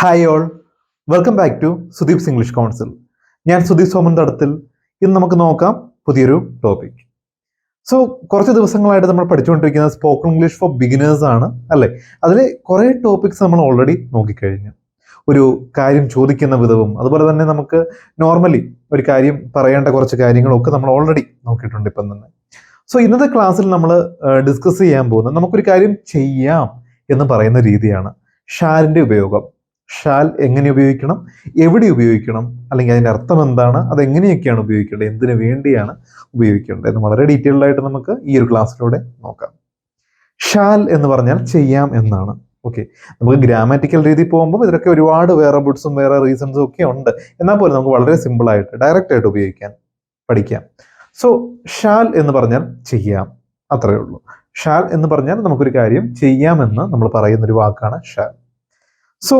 Hi all, welcome back to Sudeep's English council. ഞാൻ സുദീപ് സോമൻ തടത്തിൽ. ഇന്ന് നമുക്ക് നോക്കാം പുതിയൊരു ടോപ്പിക്. സോ കുറച്ച് ദിവസങ്ങളായിട്ട് നമ്മൾ പഠിച്ചുകൊണ്ടിരിക്കുന്നത് സ്പോക്കൺ ഇംഗ്ലീഷ് ഫോർ ബിഗിനേഴ്സ് ആണ് അല്ലേ? അതിൽ കുറേ ടോപ്പിക്സ് നമ്മൾ ഓൾറെഡി നോക്കിക്കഴിഞ്ഞു. ഒരു കാര്യം ചോദിക്കുന്ന വിധവും അതുപോലെ തന്നെ നമുക്ക് നോർമലി ഒരു കാര്യം പറയേണ്ട കുറച്ച് കാര്യങ്ങളൊക്കെ നമ്മൾ ഓൾറെഡി നോക്കിയിട്ടുണ്ട് ഇപ്പം തന്നെ. സോ ഇന്നത്തെ ക്ലാസ്സിൽ നമ്മൾ ഡിസ്കസ് ചെയ്യാൻ പോകുന്നത് നമുക്കൊരു കാര്യം ചെയ്യാം എന്ന് പറയുന്ന രീതിയാണ്. ഷാലിൻ്റെ ഉപയോഗം. ഷാൽ എങ്ങനെ ഉപയോഗിക്കണം, എവിടെ ഉപയോഗിക്കണം, അല്ലെങ്കിൽ അതിൻ്റെ അർത്ഥം എന്താണ്, അതെങ്ങനെയൊക്കെയാണ് ഉപയോഗിക്കേണ്ടത്, എന്തിനു വേണ്ടിയാണ് ഉപയോഗിക്കേണ്ടത് എന്ന് വളരെ ഡീറ്റെയിൽഡ് ആയിട്ട് നമുക്ക് ഈ ഒരു ക്ലാസ്സിലൂടെ നോക്കാം. ഷാൽ എന്ന് പറഞ്ഞാൽ ചെയ്യാം എന്നാണ്. ഓക്കെ, നമുക്ക് ഗ്രാമാറ്റിക്കൽ രീതി പോകുമ്പോൾ ഇതിലൊക്കെ ഒരുപാട് വേറബിൾസും വേറെ റീസൺസും ഒക്കെ ഉണ്ട്. എന്നാൽ പോലും നമുക്ക് വളരെ സിമ്പിളായിട്ട് ഡയറക്റ്റ് ആയിട്ട് ഉപയോഗിക്കാൻ പഠിക്കാം. സോ ഷാൽ എന്ന് പറഞ്ഞാൽ ചെയ്യാം, അത്രയേ ഉള്ളൂ. ഷാൽ എന്ന് പറഞ്ഞാൽ നമുക്കൊരു കാര്യം ചെയ്യാമെന്ന് നമ്മൾ പറയുന്നൊരു വാക്കാണ് ഷാൽ. സോ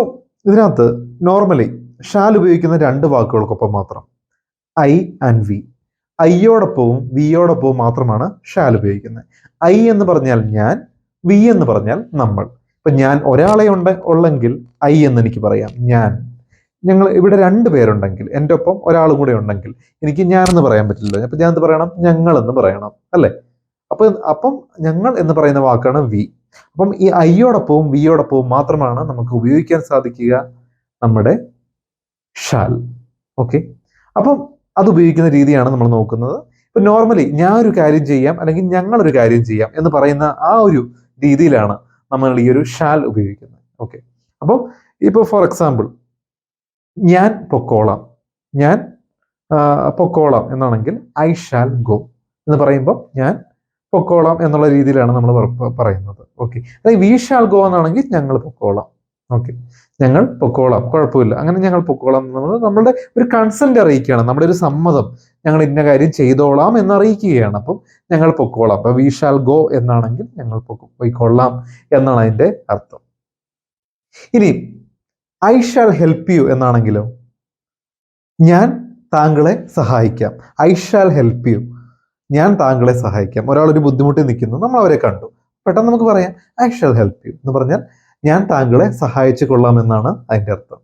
ഇതിനകത്ത് നോർമലി ഷാൽ ഉപയോഗിക്കുന്ന രണ്ട് വാക്കുകൾക്കൊപ്പം മാത്രം, ഐ ആൻഡ് വി. ഐയോടൊപ്പവും വിയോടൊപ്പവും മാത്രമാണ് ഷാൽ ഉപയോഗിക്കുന്നത്. ഐ എന്ന് പറഞ്ഞാൽ ഞാൻ, വി എന്ന് പറഞ്ഞാൽ നമ്മൾ. ഇപ്പൊ ഞാൻ ഒരാളെ ഉള്ളെങ്കിൽ ഐ എന്ന് എനിക്ക് പറയാം, ഞാൻ. ഞങ്ങൾ ഇവിടെ രണ്ടു പേരുണ്ടെങ്കിൽ, എൻ്റെ ഒപ്പം ഒരാളും കൂടെ ഉണ്ടെങ്കിൽ എനിക്ക് ഞാൻ എന്ന് പറയാൻ പറ്റില്ല. അപ്പൊ ഞാൻ എന്ത് പറയണം? ഞങ്ങൾ എന്ന് പറയണം അല്ലേ? അപ്പം ഞങ്ങൾ എന്ന് പറയുന്ന വാക്കാണ് വി. അപ്പം ഈ ഐയോടൊപ്പവും വിയോടൊപ്പവും മാത്രമാണ് നമുക്ക് ഉപയോഗിക്കാൻ സാധിക്കുക നമ്മുടെ ഷാൽ. ഓക്കെ, അപ്പം അത് ഉപയോഗിക്കുന്ന രീതിയാണ് നമ്മൾ നോക്കുന്നത്. ഇപ്പൊ നോർമലി ഞാൻ ഒരു കാര്യം ചെയ്യാം അല്ലെങ്കിൽ ഞങ്ങളൊരു കാര്യം ചെയ്യാം എന്ന് പറയുന്ന ആ ഒരു രീതിയിലാണ് നമ്മൾ ഈ ഒരു ഷാൽ ഉപയോഗിക്കുന്നത്. ഓക്കെ, അപ്പം ഇപ്പോൾ ഫോർ എക്സാമ്പിൾ ഞാൻ പൊക്കോളാം, ഞാൻ പൊക്കോളാം എന്നാണെങ്കിൽ ഐ ഷാൽ ഗോ എന്ന് പറയുമ്പോൾ ഞാൻ പൊക്കോളാം എന്നുള്ള രീതിയിലാണ് നമ്മൾ പറയുന്നത്. ഓക്കെ, അതായത് വി ഷാൽ ഗോ എന്നാണെങ്കിൽ ഞങ്ങൾ പൊക്കോളാം. ഓക്കെ, ഞങ്ങൾ പൊക്കോളാം, കുഴപ്പമില്ല, അങ്ങനെ ഞങ്ങൾ പൊക്കോളാം എന്നുള്ളത് നമ്മളുടെ ഒരു കൺസെന്റ് അറിയിക്കുകയാണ്, നമ്മുടെ ഒരു സമ്മതം, ഞങ്ങൾ ഇന്ന കാര്യം ചെയ്തോളാം എന്നറിയിക്കുകയാണ്. അപ്പം ഞങ്ങൾ പൊക്കോളാം. അപ്പൊ വി ഷാൽ ഗോ എന്നാണെങ്കിൽ ഞങ്ങൾ പോയിക്കൊള്ളാം എന്നാണ് അതിന്റെ അർത്ഥം. ഇനി ഐ ഷാൽ ഹെൽപ്പ് യു എന്നാണെങ്കിലോ, ഞാൻ താങ്കളെ സഹായിക്കാം. ഐ ഷാൽ ഹെൽപ്പ് യു, ഞാൻ താങ്കളെ സഹായിക്കാം. ഒരാളൊരു ബുദ്ധിമുട്ടിൽ നിൽക്കുന്നു, നമ്മൾ അവരെ കണ്ടു, പെട്ടെന്ന് നമുക്ക് പറയാം ഐ ഷാൽ ഹെൽപ്പ് യു എന്ന് പറഞ്ഞാൽ ഞാൻ താങ്കളെ സഹായിച്ചു കൊള്ളാം എന്നാണ് അതിൻ്റെ അർത്ഥം.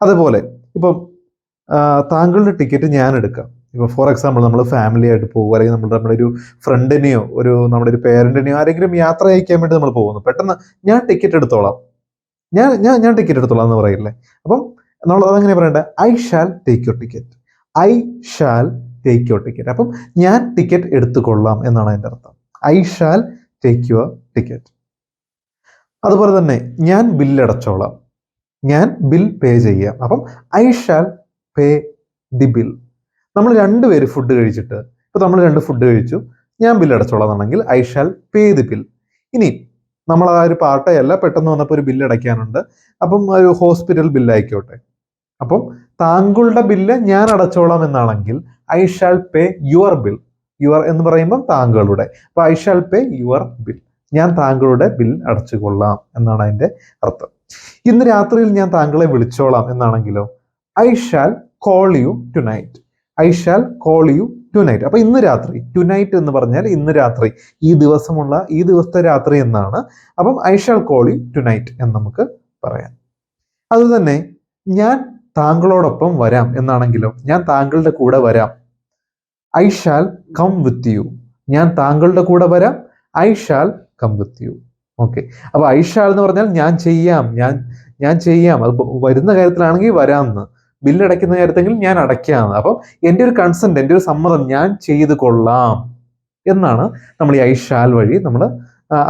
അതുപോലെ ഇപ്പം താങ്കളുടെ ടിക്കറ്റ് ഞാൻ എടുക്കാം. ഇപ്പൊ ഫോർ എക്സാമ്പിൾ നമ്മൾ ഫാമിലി ആയിട്ട് പോകുക, അല്ലെങ്കിൽ നമ്മുടെ ഒരു ഫ്രണ്ടിനെയോ നമ്മുടെ ഒരു പേരന്റിനെയോ ആരെങ്കിലും യാത്ര അയക്കാൻ വേണ്ടി നമ്മൾ പോകുന്നു, പെട്ടെന്ന് ഞാൻ ടിക്കറ്റ് എടുത്തോളാം, ഞാൻ ടിക്കറ്റ് എടുത്തോളാം എന്ന് പറയില്ലേ? അപ്പം നമ്മൾ അതെങ്ങനെ പറയണ്ടേ? I shall take your ticket, I shall take your ticket. അപ്പം ഞാൻ ടിക്കറ്റ് എടുത്തുകൊള്ളാം എന്നാണ് അതിൻ്റെ അർത്ഥം. I shall take your ticket. അതുപോലെ തന്നെ ഞാൻ ബില്ലടച്ചോളാം, ഞാൻ ബിൽ പേ ചെയ്യാം. അപ്പം I shall pay the bill. നമ്മൾ രണ്ടുപേര് ഫുഡ് കഴിച്ചിട്ട്, ഇപ്പൊ നമ്മൾ രണ്ട് ഫുഡ് കഴിച്ചു, ഞാൻ ബില്ലടച്ചോളാം എന്നാണെങ്കിൽ I shall pay the bill. ഇനി നമ്മൾ ആ ഒരു പാർട്ടയല്ല, പെട്ടെന്ന് വന്നപ്പോൾ ഒരു ബില്ല് അടയ്ക്കാനുണ്ട്, അപ്പം ഒരു ഹോസ്പിറ്റൽ ബില്ലായിക്കോട്ടെ, അപ്പം താങ്കളുടെ ബില്ല് ഞാൻ അടച്ചോളാം എന്നാണെങ്കിൽ I shall pay your bill. Your എന്ന് പറയുമ്പോൾ താങ്കളുടെ, അപ്പൊ I shall pay your bill, ഞാൻ താങ്കളുടെ ബിൽ അടച്ചുകൊള്ളാം എന്നാണ് അതിന്റെ അർത്ഥം. ഇന്ന് രാത്രിയിൽ ഞാൻ താങ്കളെ വിളിച്ചോളാം എന്നാണെങ്കിലോ, I shall call you tonight. I shall call you tonight. അപ്പൊ ഇന്ന് രാത്രി, ടു നൈറ്റ് എന്ന് പറഞ്ഞാൽ ഇന്ന് രാത്രി, ഈ ദിവസത്തെ രാത്രി എന്നാണ്. അപ്പം I shall call you tonight എന്ന് നമുക്ക് പറയാം. അതുതന്നെ ഞാൻ താങ്കളോടൊപ്പം വരാം എന്നാണെങ്കിലോ, ഞാൻ താങ്കളുടെ കൂടെ വരാം. I shall come with you, ഞാൻ താങ്കളുടെ കൂടെ വരാം. I shall come with you. Okay, അപ്പൊ ഐ ഷാൽ എന്ന് പറഞ്ഞാൽ ഞാൻ ചെയ്യാം, ഞാൻ ചെയ്യാം. അത് വരുന്ന കാര്യത്തിലാണെങ്കിൽ വരാമെന്ന്, ബില്ലടയ്ക്കുന്ന കാര്യത്തെങ്കിൽ ഞാൻ അടയ്ക്കാമെന്ന്. അപ്പം എൻ്റെ ഒരു കൺസെന്റ്, എൻ്റെ ഒരു സമ്മതം, ഞാൻ ചെയ്തു കൊള്ളാം എന്നാണ് നമ്മൾ ഈ ഐ ഷാൽ വഴി നമ്മൾ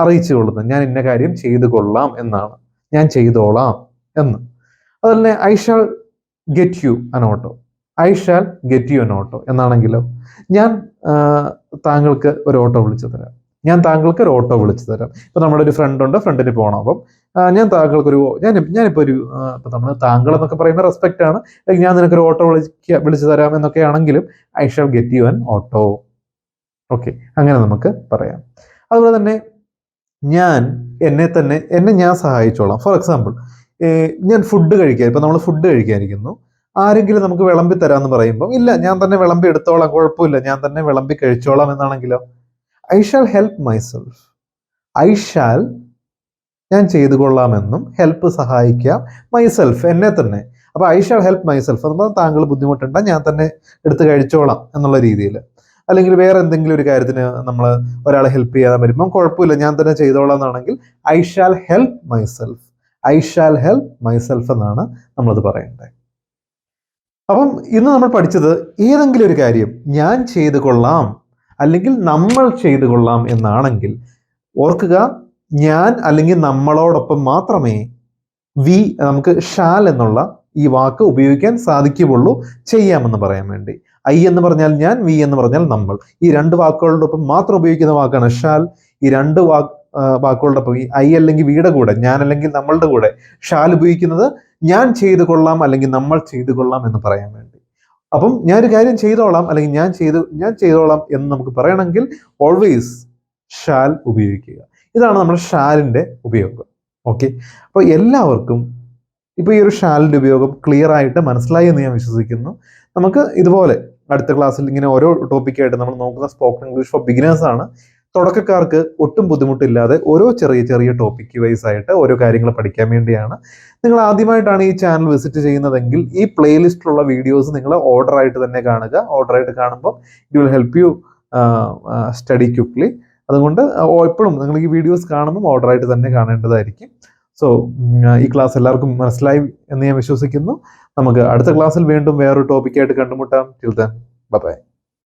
അറിയിച്ചു കൊള്ളുന്നത്. ഞാൻ ഇന്ന കാര്യം ചെയ്തു കൊള്ളാം എന്നാണ്, ഞാൻ ചെയ്തോളാം എന്ന്. അതുപോലെ ഐ ഷാൽ ഗെറ്റ് യു അൻ auto, I shall get you അൻ ഓട്ടോ എന്നാണെങ്കിലോ, ഞാൻ താങ്കൾക്ക് ഒരു ഓട്ടോ വിളിച്ചു തരാം, ഞാൻ താങ്കൾക്ക് ഒരു ഓട്ടോ വിളിച്ചു തരാം. ഇപ്പൊ നമ്മുടെ ഒരു ഫ്രണ്ട് ഉണ്ട്, ഫ്രണ്ടിന് പോകണം, അപ്പം ഞാൻ താങ്കൾക്കൊരു ഞാനിപ്പോ ഒരു ഇപ്പൊ നമ്മൾ താങ്കൾ എന്നൊക്കെ പറയുന്ന റെസ്പെക്റ്റ് ആണ്, ഞാൻ നിനക്കൊരു ഓട്ടോ വിളിച്ചു തരാം എന്നൊക്കെ ആണെങ്കിലും ഐ ഷാൽ ഗെറ്റ് യു അൻ ഓട്ടോ. ഓക്കെ, അങ്ങനെ നമുക്ക് പറയാം. അതുപോലെ തന്നെ എന്നെ ഞാൻ സഹായിച്ചോളാം. ഫോർ എക്സാമ്പിൾ ഞാൻ ഫുഡ് കഴിക്കാൻ, ഇപ്പൊ നമ്മൾ ഫുഡ് കഴിക്കാനിരിക്കുന്നു, ആരെങ്കിലും നമുക്ക് വിളമ്പി തരാമെന്ന് പറയുമ്പോൾ, ഇല്ല ഞാൻ തന്നെ വിളമ്പി എടുത്തോളാം, കുഴപ്പമില്ല, ഞാൻ തന്നെ വിളമ്പി കഴിച്ചോളാം എന്നാണെങ്കിലോ, I shall help myself. I shall ഞാൻ ചെയ്തു കൊള്ളാമെന്നും ഹെൽപ്പ് സഹായിക്കാം മൈസെൽഫ് എന്നെ തന്നെ. അപ്പോൾ ഐ ഷാൾ ഹെൽപ്പ് മൈസെൽഫ് എന്ന് പറഞ്ഞാൽ താങ്കൾ ബുദ്ധിമുട്ടണ്ട, ഞാൻ തന്നെ എടുത്ത് കഴിച്ചോളാം എന്നുള്ള രീതിയിൽ. അല്ലെങ്കിൽ വേറെ എന്തെങ്കിലും ഒരു കാര്യത്തിന് നമ്മൾ ഒരാളെ ഹെൽപ്പ് ചെയ്യാൻ വരുമ്പം കുഴപ്പമില്ല ഞാൻ തന്നെ ചെയ്തോളാം എന്നാണെങ്കിൽ I shall help myself, I shall help myself എന്നാണ് നമ്മളത് പറയേണ്ടത്. അപ്പം ഇന്ന് നമ്മൾ പഠിച്ചത് ഏതെങ്കിലും ഒരു കാര്യം ഞാൻ ചെയ്തു കൊള്ളാം അല്ലെങ്കിൽ നമ്മൾ ചെയ്തു കൊള്ളാം എന്നാണെങ്കിൽ ഓർക്കുക, ഞാൻ അല്ലെങ്കിൽ നമ്മളോടൊപ്പം മാത്രമേ വി നമുക്ക് ഷാൽ എന്നുള്ള ഈ വാക്ക് ഉപയോഗിക്കാൻ സാധിക്കുകയുള്ളൂ ചെയ്യാമെന്ന് പറയാൻ വേണ്ടി. ഐ എന്ന് പറഞ്ഞാൽ ഞാൻ, വി എന്ന് പറഞ്ഞാൽ നമ്മൾ. ഈ രണ്ട് വാക്കുകളുടെ ഒപ്പം മാത്രം ഉപയോഗിക്കുന്ന വാക്കാണ് ഷാൽ. ഈ രണ്ട് വാക്കുകളുടെ ഒപ്പം ഈ ഐ അല്ലെങ്കിൽ വിയുടെ കൂടെ, ഞാൻ അല്ലെങ്കിൽ നമ്മളുടെ കൂടെ ഷാൽ ഉപയോഗിക്കുന്നത് ഞാൻ ചെയ്തു കൊള്ളാം അല്ലെങ്കിൽ നമ്മൾ ചെയ്തു കൊള്ളാം എന്ന് പറയാൻ വേണ്ടി. അപ്പം ഞാനൊരു കാര്യം ചെയ്തോളാം അല്ലെങ്കിൽ ഞാൻ ചെയ്തോളാം എന്ന് നമുക്ക് പറയണമെങ്കിൽ ഓൾവേസ് ഷാൽ ഉപയോഗിക്കുക. ഇതാണ് നമ്മുടെ ഷാലിൻ്റെ ഉപയോഗം. ഓക്കെ, അപ്പോൾ എല്ലാവർക്കും ഇപ്പോൾ ഈ ഒരു ഷാലിൻ്റെ ഉപയോഗം ക്ലിയർ ആയിട്ട് മനസ്സിലായി എന്ന് ഞാൻ വിശ്വസിക്കുന്നു. നമുക്ക് ഇതുപോലെ അടുത്ത ക്ലാസ്സിൽ ഇങ്ങനെ ഓരോ ടോപ്പിക്കായിട്ട് നമ്മൾ നോക്കുന്ന സ്പോക്കൺ ഇംഗ്ലീഷ് ഫോർ ബിഗിനേഴ്സ് ആണ്. തുടക്കക്കാർക്ക് ഒട്ടും ബുദ്ധിമുട്ടില്ലാതെ ഓരോ ചെറിയ ചെറിയ ടോപ്പിക്ക് വൈസ് ആയിട്ട് ഓരോ കാര്യങ്ങൾ പഠിക്കാൻ വേണ്ടിയാണ്. നിങ്ങൾ ആദ്യമായിട്ടാണ് ഈ ചാനൽ വിസിറ്റ് ചെയ്യുന്നതെങ്കിൽ ഈ പ്ലേലിസ്റ്റിലുള്ള വീഡിയോസ് നിങ്ങൾ ഓർഡറായിട്ട് തന്നെ കാണുക. ഓർഡറായിട്ട് കാണുമ്പോൾ it will help you study quickly. അതുകൊണ്ട് എപ്പോഴും നിങ്ങൾ ഈ വീഡിയോസ് കാണുമ്പോൾ ഓർഡറായിട്ട് തന്നെ കാണേണ്ടതായിരിക്കും. സോ ഈ ക്ലാസ് എല്ലാവർക്കും മനസ്സിലായി എന്ന് ഞാൻ വിശ്വസിക്കുന്നു. നമുക്ക് അടുത്ത ക്ലാസ്സിൽ വീണ്ടും വേറൊരു ടോപ്പിക്കായിട്ട് കണ്ടുമുട്ടാം. Till then bye bye.